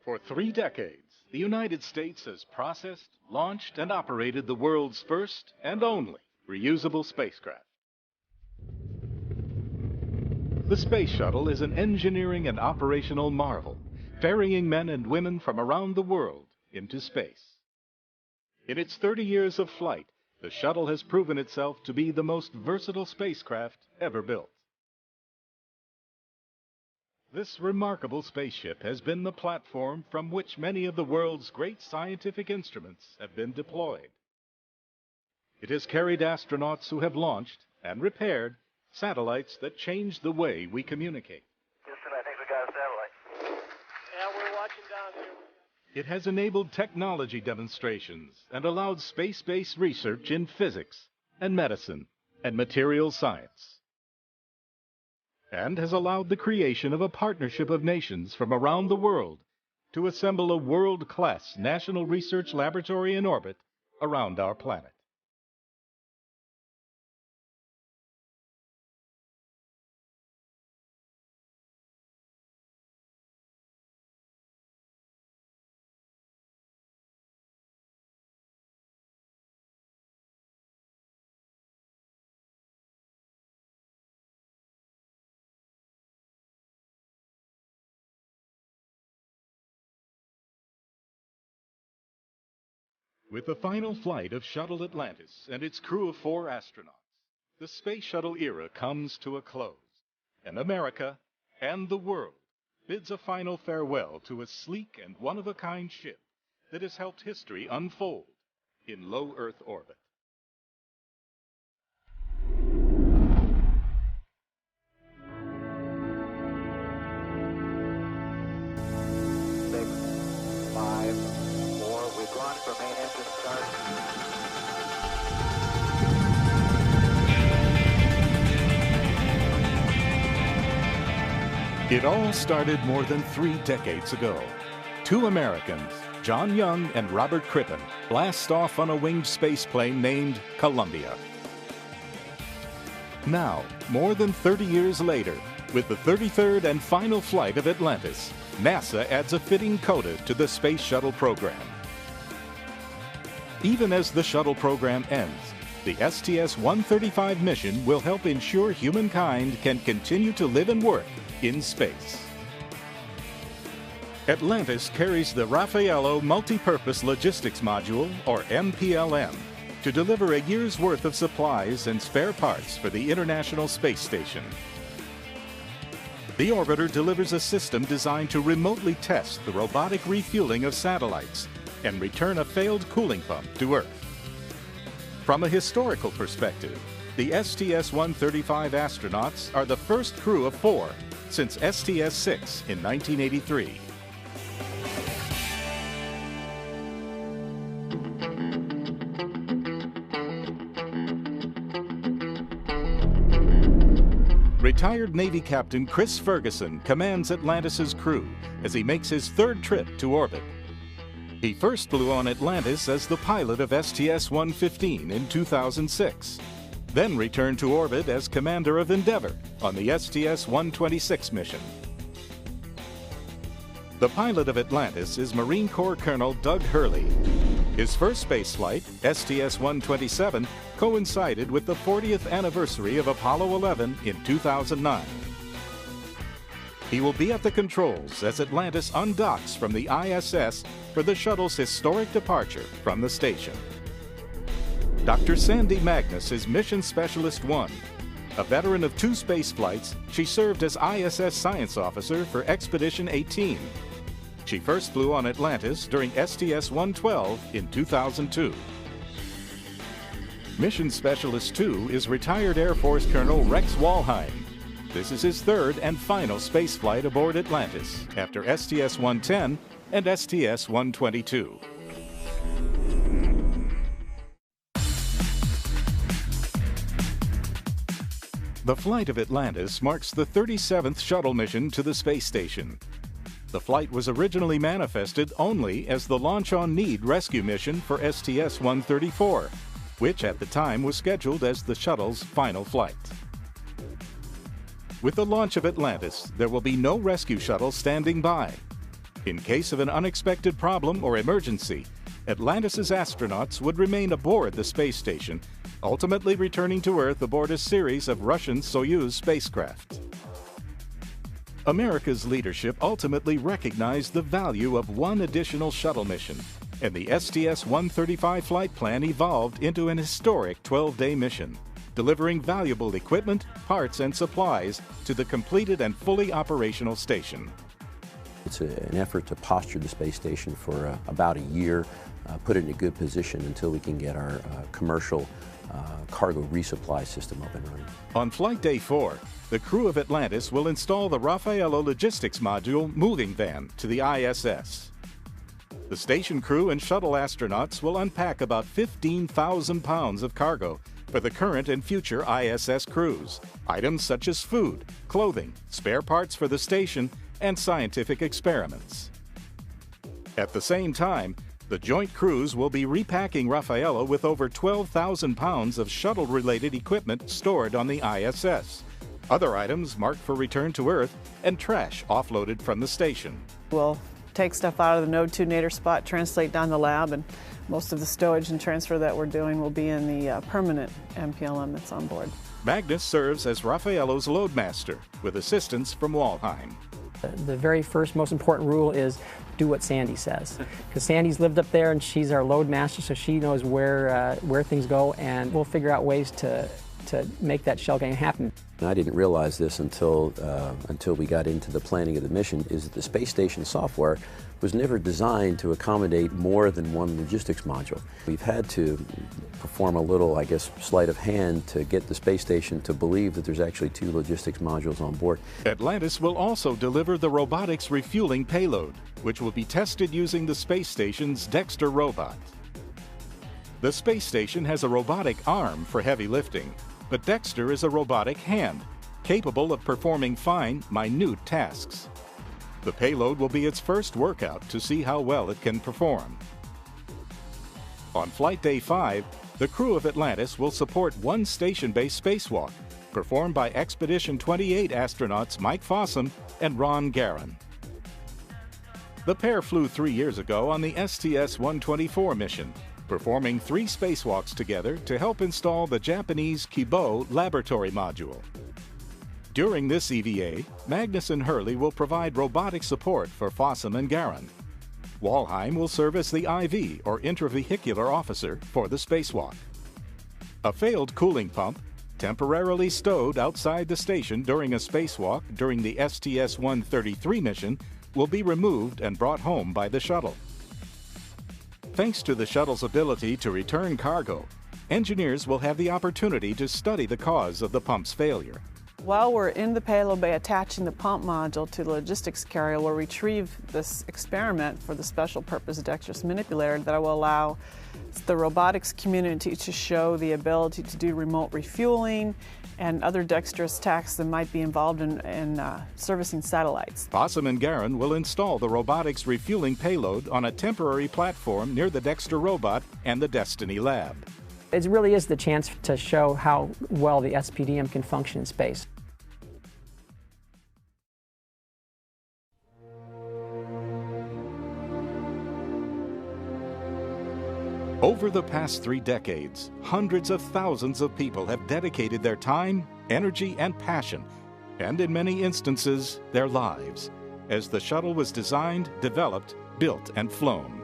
For 3 decades, the United States has processed, launched, and operated the world's first and only reusable spacecraft. The Space Shuttle is an engineering and operational marvel, ferrying men and women from around the world into space. In its 30 years of flight, the shuttle has proven itself to be the most versatile spacecraft ever built. This remarkable spaceship has been the platform from which many of the world's great scientific instruments have been deployed. It has carried astronauts who have launched and repaired satellites that changed the way we communicate. Houston, I think we got a satellite. Yeah, we're watching down here. It has enabled technology demonstrations and allowed space-based research in physics and medicine and materials science, and has allowed the creation of a partnership of nations from around the world to assemble a world-class national research laboratory in orbit around our planet. With the final flight of Shuttle Atlantis and its crew of 4 astronauts, the Space Shuttle era comes to a close, and America and the world bids a final farewell to a sleek and one-of-a-kind ship that has helped history unfold in low Earth orbit. Six, 5, 4. We've gone for main engine start. It all started more than 3 decades ago. 2 Americans, John Young and Robert Crippen, blast off on a winged spaceplane named Columbia. Now, more than 30 years later, with the 33rd and final flight of Atlantis, NASA adds a fitting coda to the Space Shuttle program. Even as the shuttle program ends, the STS-135 mission will help ensure humankind can continue to live and work in space. Atlantis carries the Raffaello Multipurpose Logistics Module, or MPLM, to deliver a year's worth of supplies and spare parts for the International Space Station. The orbiter delivers a system designed to remotely test the robotic refueling of satellites and return a failed cooling pump to Earth. From a historical perspective, the STS-135 astronauts are the first crew of 4 since STS-6 in 1983. Retired Navy Captain Chris Ferguson commands Atlantis' crew as he makes his 3rd trip to orbit. He first flew on Atlantis as the pilot of STS-115 in 2006, then returned to orbit as commander of Endeavour on the STS-126 mission. The pilot of Atlantis is Marine Corps Colonel Doug Hurley. His first spaceflight, STS-127, coincided with the 40th anniversary of Apollo 11 in 2009. He will be at the controls as Atlantis undocks from the ISS for the shuttle's historic departure from the station. Dr. Sandy Magnus is Mission Specialist 1. A veteran of 2 spaceflights, she served as ISS Science Officer for Expedition 18. She first flew on Atlantis during STS-112 in 2002. Mission Specialist 2 is retired Air Force Colonel Rex Walheim. This is his 3rd and final spaceflight aboard Atlantis after STS-110 and STS-122. The flight of Atlantis marks the 37th shuttle mission to the space station. The flight was originally manifested only as the Launch on Need rescue mission for STS-134, which at the time was scheduled as the shuttle's final flight. With the launch of Atlantis, there will be no rescue shuttle standing by. In case of an unexpected problem or emergency, Atlantis' astronauts would remain aboard the space station, ultimately returning to Earth aboard a series of Russian Soyuz spacecraft. America's leadership ultimately recognized the value of one additional shuttle mission, and the STS-135 flight plan evolved into an historic 12-day mission, delivering valuable equipment, parts, and supplies to the completed and fully operational station. It's an effort to posture the space station for about a year, put it in a good position until we can get our commercial cargo resupply system up and running. On Flight Day 4, the crew of Atlantis will install the Raffaello Logistics Module moving van to the ISS. The station crew and shuttle astronauts will unpack about 15,000 pounds of cargo for the current and future ISS crews, items such as food, clothing, spare parts for the station, and scientific experiments. At the same time, the joint crews will be repacking Raffaello with over 12,000 pounds of shuttle-related equipment stored on the ISS, other items marked for return to Earth, and trash offloaded from the station. We'll take stuff out of the Node 2 nadir spot, translate down the lab, and most of the stowage and transfer that we're doing will be in the permanent MPLM that's on board. Magnus serves as Raffaello's loadmaster, with assistance from Walheim. The very first most important rule is do what Sandy says, because Sandy's lived up there and she's our load master, so she knows where things go, and we'll figure out ways to make that shell game happen. And I didn't realize this until we got into the planning of the mission, is that the space station software was never designed to accommodate more than one logistics module. We've had to perform a little, I guess, sleight of hand to get the space station to believe that there's actually two logistics modules on board. Atlantis will also deliver the robotics refueling payload, which will be tested using the space station's Dexter robot. The space station has a robotic arm for heavy lifting, but Dexter is a robotic hand, capable of performing fine, minute tasks. The payload will be its first workout to see how well it can perform. On Flight Day 5, the crew of Atlantis will support one station-based spacewalk, performed by Expedition 28 astronauts Mike Fossum and Ron Garan. The pair flew 3 years ago on the STS-124 mission, performing 3 spacewalks together to help install the Japanese Kibo laboratory module. During this EVA, Magnus and Hurley will provide robotic support for Fossum and Garan. Walheim will serve as the IV, or intravehicular officer, for the spacewalk. A failed cooling pump, temporarily stowed outside the station during a spacewalk during the STS-133 mission, will be removed and brought home by the shuttle. Thanks to the shuttle's ability to return cargo, engineers will have the opportunity to study the cause of the pump's failure. While we're in the payload bay attaching the pump module to the logistics carrier, we'll retrieve this experiment for the special purpose dexterous manipulator that will allow the robotics community to show the ability to do remote refueling and other dexterous tasks that might be involved in servicing satellites. Fossum and Garan will install the robotics refueling payload on a temporary platform near the Dexter robot and the Destiny lab. It really is the chance to show how well the SPDM can function in space. Over the past 3 decades, hundreds of thousands of people have dedicated their time, energy, and passion, and in many instances, their lives, as the shuttle was designed, developed, built, and flown.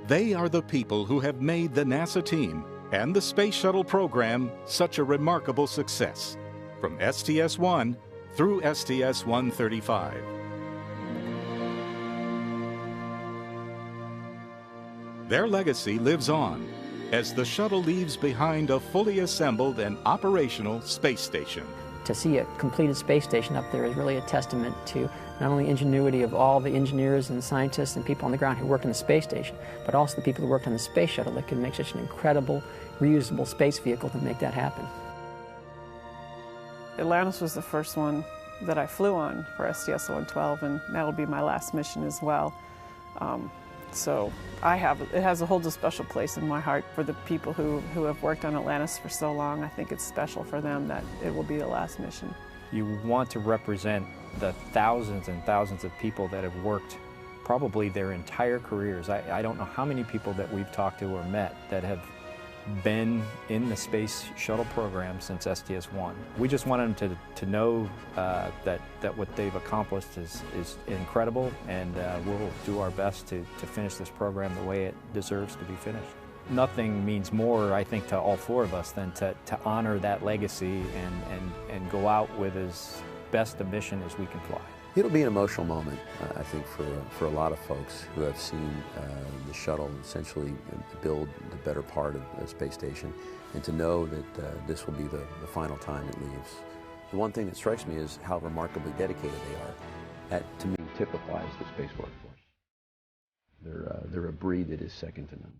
They are the people who have made the NASA team and the Space Shuttle program such a remarkable success, from STS-1 through STS-135. Their legacy lives on as the shuttle leaves behind a fully assembled and operational space station. To see a completed space station up there is really a testament to not only ingenuity of all the engineers and scientists and people on the ground who worked on the space station, but also the people who worked on the space shuttle that could make such an incredible, reusable space vehicle to make that happen. Atlantis was the first one that I flew on for STS-112, and that will be my last mission as well. So it holds a special place in my heart for the people who have worked on Atlantis for so long. I think it's special for them that it will be the last mission. You want to represent the thousands and thousands of people that have worked probably their entire careers. I don't know how many people that we've talked to or met that have been in the space shuttle program since STS-1. We just want them to know that what they've accomplished is incredible, and we'll do our best to finish this program the way it deserves to be finished. Nothing means more, I think, to all four of us than to honor that legacy and go out with as best a mission as we can fly. It'll be an emotional moment, I think, for a lot of folks who have seen the shuttle essentially build the better part of the space station, and to know that this will be the final time it leaves. The one thing that strikes me is how remarkably dedicated they are. That, to me, typifies the space workforce. They're a breed that is second to none.